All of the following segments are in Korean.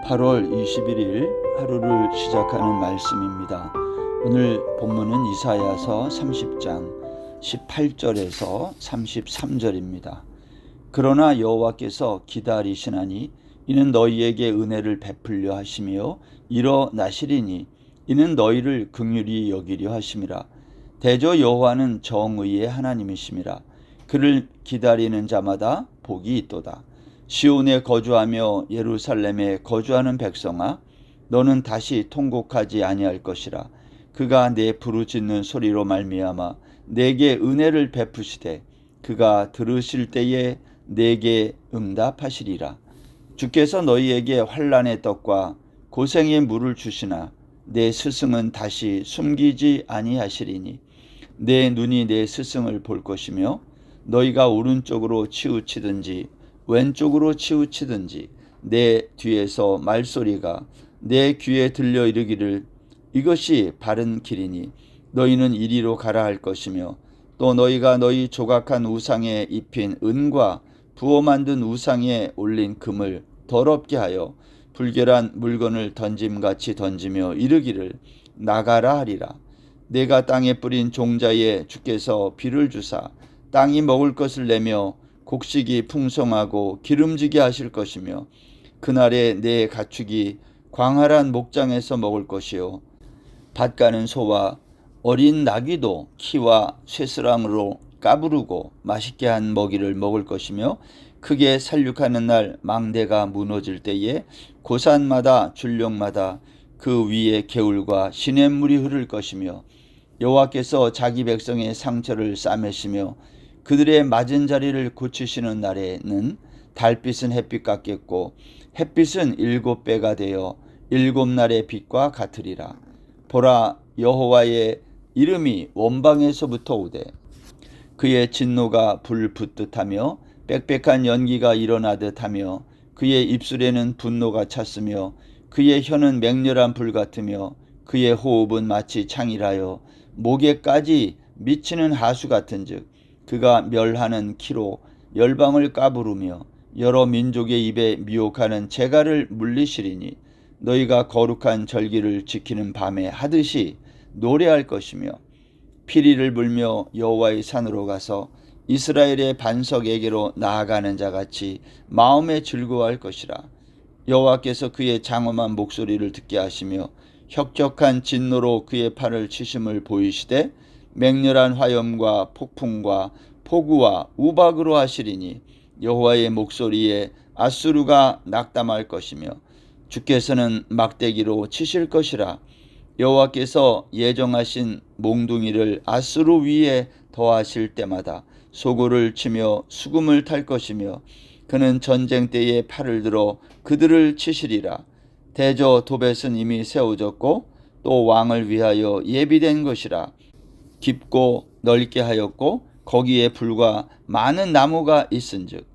8월 21일 하루를 시작하는 말씀입니다. 오늘 본문은 이사야서 30장 18절에서 33절입니다. 그러나 여호와께서 기다리시나니 이는 너희에게 은혜를 베풀려 하시며 일어나시리니 이는 너희를 긍휼히 여기려 하심이라. 대저 여호와는 정의의 하나님이심이라. 그를 기다리는 자마다 복이 있도다. 시온에 거주하며 예루살렘에 거주하는 백성아, 너는 다시 통곡하지 아니할 것이라. 그가 내 부르짖는 소리로 말미암아 내게 은혜를 베푸시되 그가 들으실 때에 내게 응답하시리라. 주께서 너희에게 환난의 떡과 고생의 물을 주시나 내 스승은 다시 숨기지 아니하시리니 내 눈이 내 스승을 볼 것이며 너희가 오른쪽으로 치우치든지 왼쪽으로 치우치든지 내 뒤에서 말소리가 내 귀에 들려 이르기를 이것이 바른 길이니 너희는 이리로 가라 할 것이며 또 너희가 너희 조각한 우상에 입힌 은과 부어 만든 우상에 올린 금을 더럽게 하여 불결한 물건을 던짐같이 던지며 이르기를 나가라 하리라. 내가 땅에 뿌린 종자에 주께서 비를 주사 땅이 먹을 것을 내며 곡식이 풍성하고 기름지게 하실 것이며 그날에 내 가축이 광활한 목장에서 먹을 것이요 밭 가는 소와 어린 나귀도 키와 쇠스랑으로 까부르고 맛있게 한 먹이를 먹을 것이며 크게 살육하는 날 망대가 무너질 때에 고산마다 줄령마다 그 위에 개울과 시냇물이 흐를 것이며 여호와께서 자기 백성의 상처를 싸매시며 그들의 맞은 자리를 고치시는 날에는 달빛은 햇빛 같겠고 햇빛은 7배가 되어 7날의 빛과 같으리라. 보라, 여호와의 이름이 원방에서부터 오되 그의 진노가 불 붙듯하며 빽빽한 연기가 일어나듯 하며 그의 입술에는 분노가 찼으며 그의 혀는 맹렬한 불 같으며 그의 호흡은 마치 창이라여 목에까지 미치는 하수 같은즉 그가 멸하는 키로 열방을 까부르며 여러 민족의 입에 미혹하는 재갈을 물리시리니 너희가 거룩한 절기를 지키는 밤에 하듯이 노래할 것이며 피리를 불며 여호와의 산으로 가서 이스라엘의 반석에게로 나아가는 자같이 마음에 즐거워할 것이라. 여호와께서 그의 장엄한 목소리를 듣게 하시며 혁적한 진노로 그의 팔을 치심을 보이시되 맹렬한 화염과 폭풍과 폭우와 우박으로 하시리니 여호와의 목소리에 아수르가 낙담할 것이며 주께서는 막대기로 치실 것이라. 여호와께서 예정하신 몽둥이를 아수르 위에 더하실 때마다 소고를 치며 수금을 탈 것이며 그는 전쟁 때에 팔을 들어 그들을 치시리라. 대저 도벳은 이미 세워졌고 또 왕을 위하여 예비된 것이라. 깊고 넓게 하였고 거기에 불과 많은 나무가 있은즉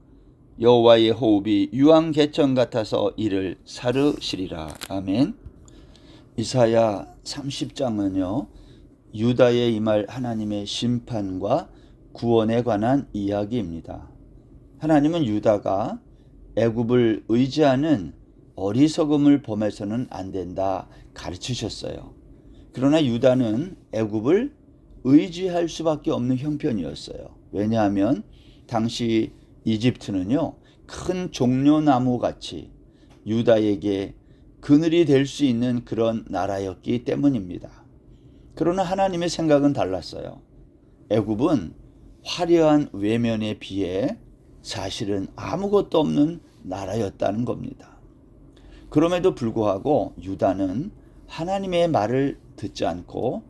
여호와의 호흡이 유황 개천 같아서 이를 사르시리라. 아멘. 이사야 30장은요 유다에 임할 하나님의 심판과 구원에 관한 이야기입니다. 하나님은 유다가 애굽을 의지하는 어리석음을 범해서는 안 된다 가르치셨어요. 그러나 유다는 애굽을 의지할 수밖에 없는 형편이었어요. 왜냐하면 당시 이집트는요 큰 종려나무 같이 유다에게 그늘이 될 수 있는 그런 나라였기 때문입니다. 그러나 하나님의 생각은 달랐어요. 애굽은 화려한 외면에 비해 사실은 아무것도 없는 나라였다는 겁니다. 그럼에도 불구하고 유다는 하나님의 말을 듣지 않고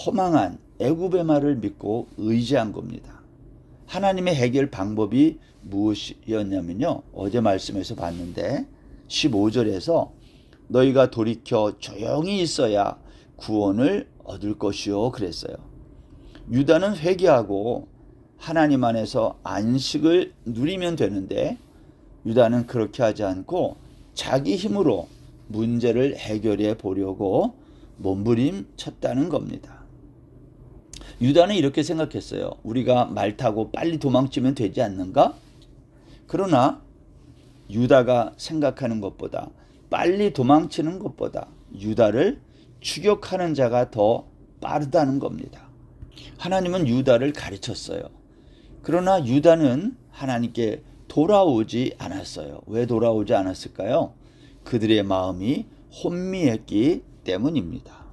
허망한 애굽의 말을 믿고 의지한 겁니다. 하나님의 해결 방법이 무엇이었냐면요. 어제 말씀에서 봤는데 15절에서 너희가 돌이켜 조용히 있어야 구원을 얻을 것이요 그랬어요. 유다는 회개하고 하나님 안에서 안식을 누리면 되는데 유다는 그렇게 하지 않고 자기 힘으로 문제를 해결해 보려고 몸부림쳤다는 겁니다. 유다는 이렇게 생각했어요. 우리가 말 타고 빨리 도망치면 되지 않는가? 그러나 유다가 생각하는 것보다 빨리 도망치는 것보다 유다를 추격하는 자가 더 빠르다는 겁니다. 하나님은 유다를 가르쳤어요. 그러나 유다는 하나님께 돌아오지 않았어요. 왜 돌아오지 않았을까요? 그들의 마음이 혼미했기 때문입니다.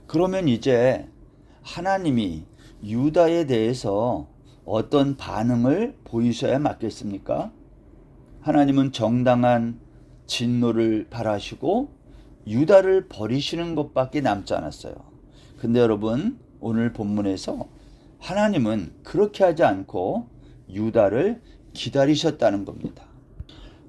그러면 이제 하나님이 유다에 대해서 어떤 반응을 보이셔야 맞겠습니까? 하나님은 정당한 진노를 바라시고 유다를 버리시는 것밖에 남지 않았어요. 근데 여러분, 오늘 본문에서 하나님은 그렇게 하지 않고 유다를 기다리셨다는 겁니다.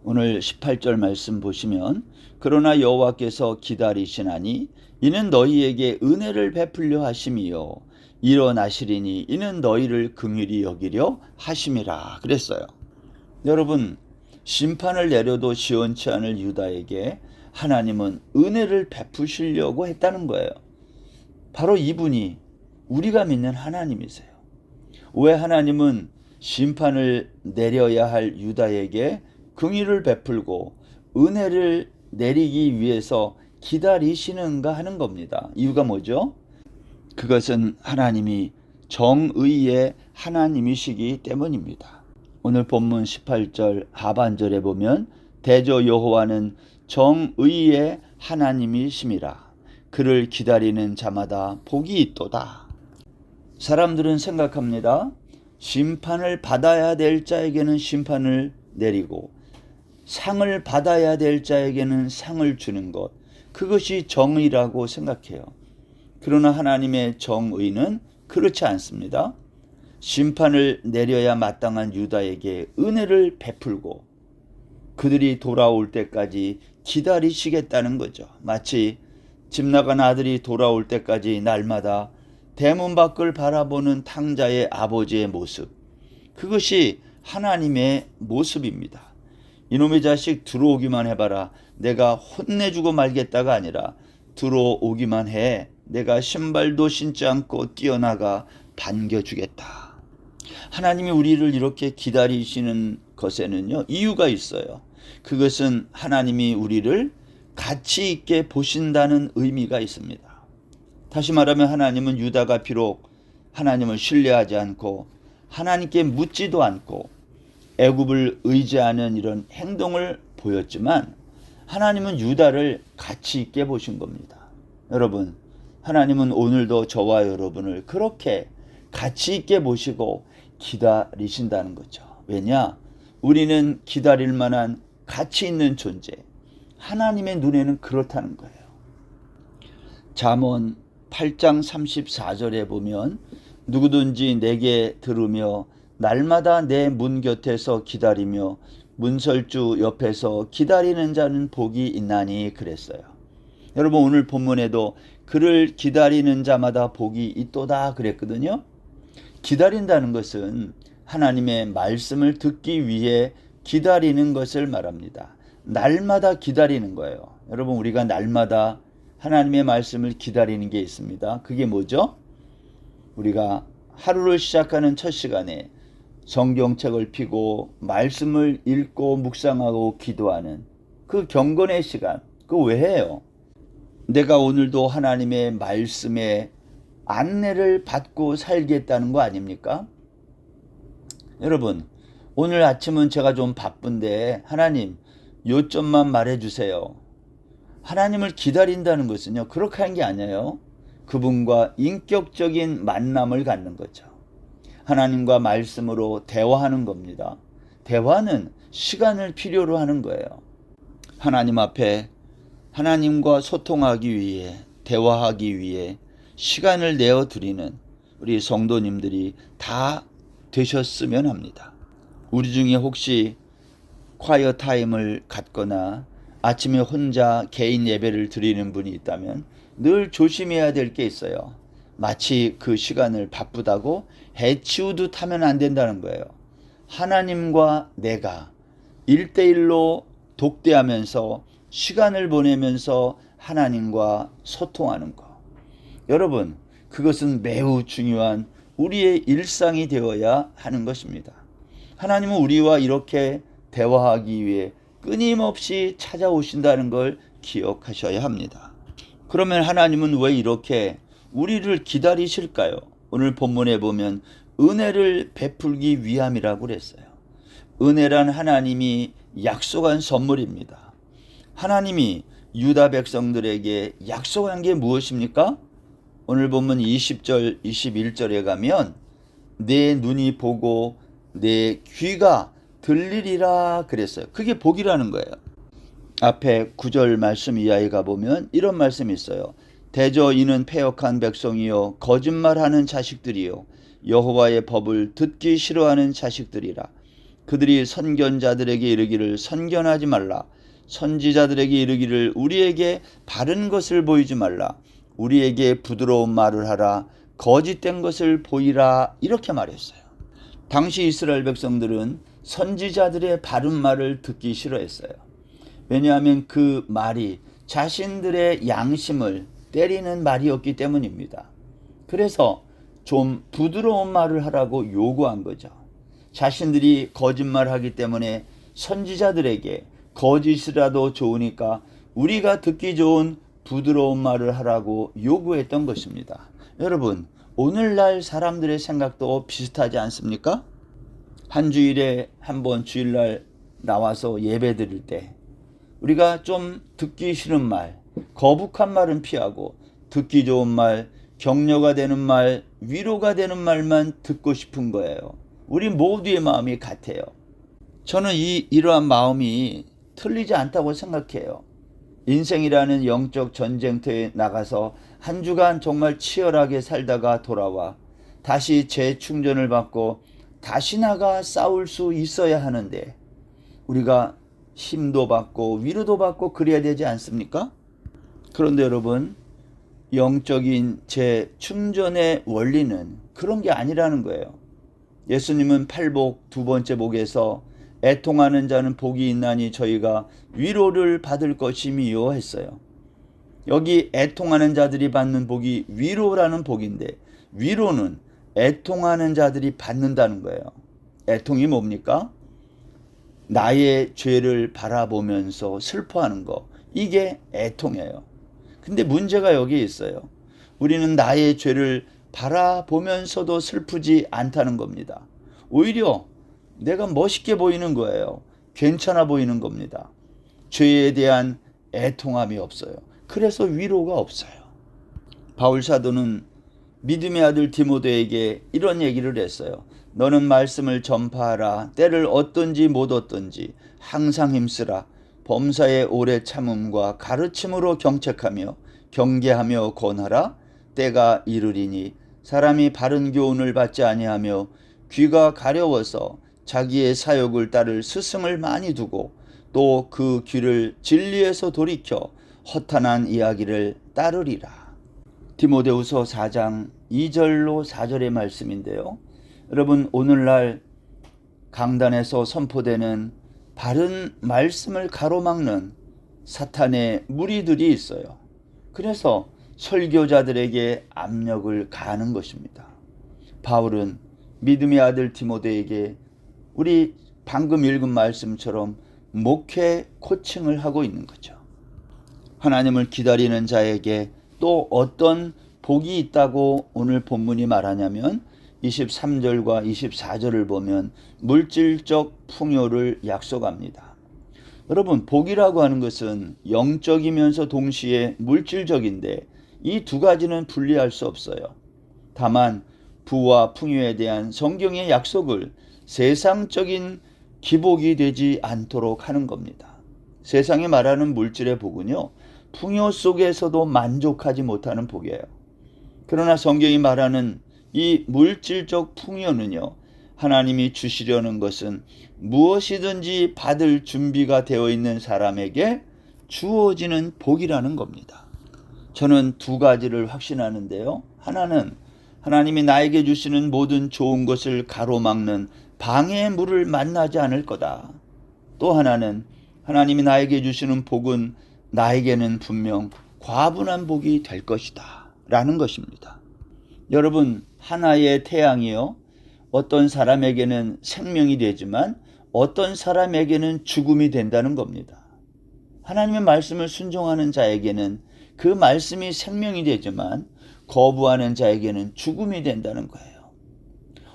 오늘 18절 말씀 보시면 그러나 여호와께서 기다리시나니 이는 너희에게 은혜를 베풀려 하심이요 일어나시리니 이는 너희를 긍휼히 여기려 하심이라 그랬어요. 여러분, 심판을 내려도 시원치 않을 유다에게 하나님은 은혜를 베푸시려고 했다는 거예요. 바로 이분이 우리가 믿는 하나님이세요. 왜 하나님은 심판을 내려야 할 유다에게 긍휼을 베풀고 은혜를 내리기 위해서 기다리시는가 하는 겁니다. 이유가 뭐죠? 그것은 하나님이 정의의 하나님이시기 때문입니다. 오늘 본문 18절 하반절에 보면 대저 여호와는 정의의 하나님이심이라 그를 기다리는 자마다 복이 있도다. 사람들은 생각합니다. 심판을 받아야 될 자에게는 심판을 내리고 상을 받아야 될 자에게는 상을 주는 것, 그것이 정의라고 생각해요. 그러나 하나님의 정의는 그렇지 않습니다. 심판을 내려야 마땅한 유다에게 은혜를 베풀고 그들이 돌아올 때까지 기다리시겠다는 거죠. 마치 집 나간 아들이 돌아올 때까지 날마다 대문 밖을 바라보는 탕자의 아버지의 모습, 그것이 하나님의 모습입니다. 이놈의 자식 들어오기만 해봐라, 내가 혼내주고 말겠다가 아니라 들어오기만 해, 내가 신발도 신지 않고 뛰어나가 반겨주겠다. 하나님이 우리를 이렇게 기다리시는 것에는요, 이유가 있어요. 그것은 하나님이 우리를 가치 있게 보신다는 의미가 있습니다. 다시 말하면 하나님은 유다가 비록 하나님을 신뢰하지 않고 하나님께 묻지도 않고 애굽을 의지하는 이런 행동을 보였지만 하나님은 유다를 가치 있게 보신 겁니다. 여러분, 하나님은 오늘도 저와 여러분을 그렇게 가치 있게 보시고 기다리신다는 거죠. 왜냐? 우리는 기다릴 만한 가치 있는 존재, 하나님의 눈에는 그렇다는 거예요. 잠언 8장 34절에 보면 누구든지 내게 들으며 날마다 내 문 곁에서 기다리며 문설주 옆에서 기다리는 자는 복이 있나니 그랬어요. 여러분, 오늘 본문에도 그를 기다리는 자마다 복이 있도다 그랬거든요. 기다린다는 것은 하나님의 말씀을 듣기 위해 기다리는 것을 말합니다. 날마다 기다리는 거예요. 여러분, 우리가 날마다 하나님의 말씀을 기다리는 게 있습니다. 그게 뭐죠? 우리가 하루를 시작하는 첫 시간에 성경책을 펴고 말씀을 읽고 묵상하고 기도하는 그 경건의 시간, 그거 왜 해요? 내가 오늘도 하나님의 말씀에 안내를 받고 살겠다는 거 아닙니까? 여러분, 오늘 아침은 제가 좀 바쁜데 하나님 요점만 말해주세요. 하나님을 기다린다는 것은요, 그렇게 하는 게 아니에요. 그분과 인격적인 만남을 갖는 거죠. 하나님과 말씀으로 대화하는 겁니다. 대화는 시간을 필요로 하는 거예요. 하나님 앞에 하나님과 소통하기 위해, 대화하기 위해 시간을 내어드리는 우리 성도님들이 다 되셨으면 합니다. 우리 중에 혹시 콰이어 타임을 갖거나 아침에 혼자 개인 예배를 드리는 분이 있다면 늘 조심해야 될 게 있어요. 마치 그 시간을 바쁘다고 해치우듯 하면 안 된다는 거예요. 하나님과 내가 1대1로 독대하면서 시간을 보내면서 하나님과 소통하는 것. 여러분, 그것은 매우 중요한 우리의 일상이 되어야 하는 것입니다. 하나님은 우리와 이렇게 대화하기 위해 끊임없이 찾아오신다는 걸 기억하셔야 합니다. 그러면 하나님은 왜 이렇게 우리를 기다리실까요? 오늘 본문에 보면 은혜를 베풀기 위함이라고 그랬어요. 은혜란 하나님이 약속한 선물입니다. 하나님이 유다 백성들에게 약속한 게 무엇입니까? 오늘 본문 20절, 21절에 가면 내 눈이 보고 내 귀가 들리리라 그랬어요. 그게 복이라는 거예요. 앞에 9절 말씀 이하에 가보면 이런 말씀이 있어요. 대저 이는 패역한 백성이요 거짓말하는 자식들이요 여호와의 법을 듣기 싫어하는 자식들이라. 그들이 선견자들에게 이르기를 선견하지 말라. 선지자들에게 이르기를 우리에게 바른 것을 보이지 말라. 우리에게 부드러운 말을 하라. 거짓된 것을 보이라. 이렇게 말했어요. 당시 이스라엘 백성들은 선지자들의 바른 말을 듣기 싫어했어요. 왜냐하면 그 말이 자신들의 양심을 때리는 말이었기 때문입니다. 그래서 좀 부드러운 말을 하라고 요구한 거죠. 자신들이 거짓말하기 때문에 선지자들에게 거짓이라도 좋으니까 우리가 듣기 좋은 부드러운 말을 하라고 요구했던 것입니다. 여러분, 오늘날 사람들의 생각도 비슷하지 않습니까? 한 주일에 한 번 주일날 나와서 예배 드릴 때 우리가 좀 듣기 싫은 말, 거북한 말은 피하고 듣기 좋은 말, 격려가 되는 말, 위로가 되는 말만 듣고 싶은 거예요. 우리 모두의 마음이 같아요. 저는 이러한 마음이 틀리지 않다고 생각해요. 인생이라는 영적 전쟁터에 나가서 한 주간 정말 치열하게 살다가 돌아와 다시 재충전을 받고 다시 나가 싸울 수 있어야 하는데 우리가 힘도 받고 위로도 받고 그래야 되지 않습니까? 그런데 여러분, 영적인 재충전의 원리는 그런 게 아니라는 거예요. 예수님은 팔복 두 번째 복에서 애통하는 자는 복이 있나니 저희가 위로를 받을 것임이요 했어요. 여기 애통하는 자들이 받는 복이 위로라는 복인데 위로는 애통하는 자들이 받는다는 거예요. 애통이 뭡니까? 나의 죄를 바라보면서 슬퍼하는 거, 이게 애통이에요. 근데 문제가 여기 있어요. 우리는 나의 죄를 바라보면서도 슬프지 않다는 겁니다. 오히려 내가 멋있게 보이는 거예요. 괜찮아 보이는 겁니다. 죄에 대한 애통함이 없어요. 그래서 위로가 없어요. 바울 사도는 믿음의 아들 디모데에게 이런 얘기를 했어요. 너는 말씀을 전파하라. 때를 얻든지 못 얻든지 항상 힘쓰라. 범사의 오래 참음과 가르침으로 경책하며 경계하며 권하라. 때가 이르리니 사람이 바른 교훈을 받지 아니하며 귀가 가려워서 자기의 사욕을 따를 스승을 많이 두고 또 그 귀를 진리에서 돌이켜 허탄한 이야기를 따르리라. 디모데후서 4장 2절로 4절의 말씀인데요. 여러분, 오늘날 강단에서 선포되는 바른 말씀을 가로막는 사탄의 무리들이 있어요. 그래서 설교자들에게 압력을 가하는 것입니다. 바울은 믿음의 아들 디모데에게 우리 방금 읽은 말씀처럼 목회 코칭을 하고 있는 거죠. 하나님을 기다리는 자에게 또 어떤 복이 있다고 오늘 본문이 말하냐면 23절과 24절을 보면 물질적 풍요를 약속합니다. 여러분, 복이라고 하는 것은 영적이면서 동시에 물질적인데 이 두 가지는 분리할 수 없어요. 다만 부와 풍요에 대한 성경의 약속을 세상적인 기복이 되지 않도록 하는 겁니다. 세상이 말하는 물질의 복은요, 풍요 속에서도 만족하지 못하는 복이에요. 그러나 성경이 말하는 이 물질적 풍요는요, 하나님이 주시려는 것은 무엇이든지 받을 준비가 되어 있는 사람에게 주어지는 복이라는 겁니다. 저는 두 가지를 확신하는데요. 하나는 하나님이 나에게 주시는 모든 좋은 것을 가로막는 방해의 물을 만나지 않을 거다. 또 하나는 하나님이 나에게 주시는 복은 나에게는 분명 과분한 복이 될 것이다 라는 것입니다. 여러분, 하나의 태양이요, 어떤 사람에게는 생명이 되지만 어떤 사람에게는 죽음이 된다는 겁니다. 하나님의 말씀을 순종하는 자에게는 그 말씀이 생명이 되지만 거부하는 자에게는 죽음이 된다는 거예요.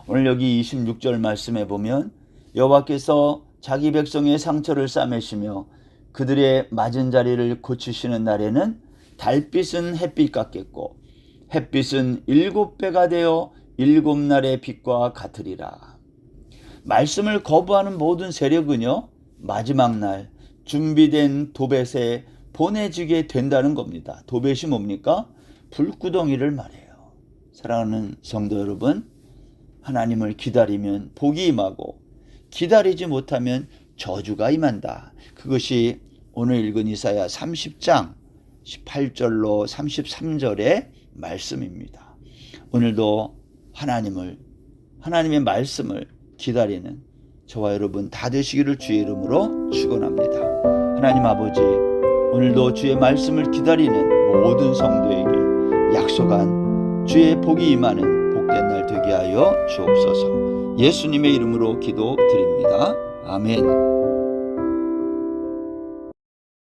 오늘 여기 26절 말씀에 보면 여호와께서 자기 백성의 상처를 싸매시며 그들의 맞은 자리를 고치시는 날에는 달빛은 햇빛 같겠고 햇빛은 7배가 되어 7날의 빛과 같으리라. 말씀을 거부하는 모든 세력은요, 마지막 날 준비된 도벳에 보내지게 된다는 겁니다. 도벳이 뭡니까? 불구덩이를 말해요. 사랑하는 성도 여러분, 하나님을 기다리면 복이 임하고 기다리지 못하면 저주가 임한다. 그것이 오늘 읽은 이사야 30장 18절로 33절의 말씀입니다. 오늘도 하나님의 말씀을 기다리는 저와 여러분 다 되시기를 주의 이름으로 축원합니다. 하나님 아버지, 오늘도 주의 말씀을 기다리는 모든 성도에게 약속한 주의 복이 임하는 복된 날 되게 하여 주옵소서. 예수님의 이름으로 기도드립니다. 아멘.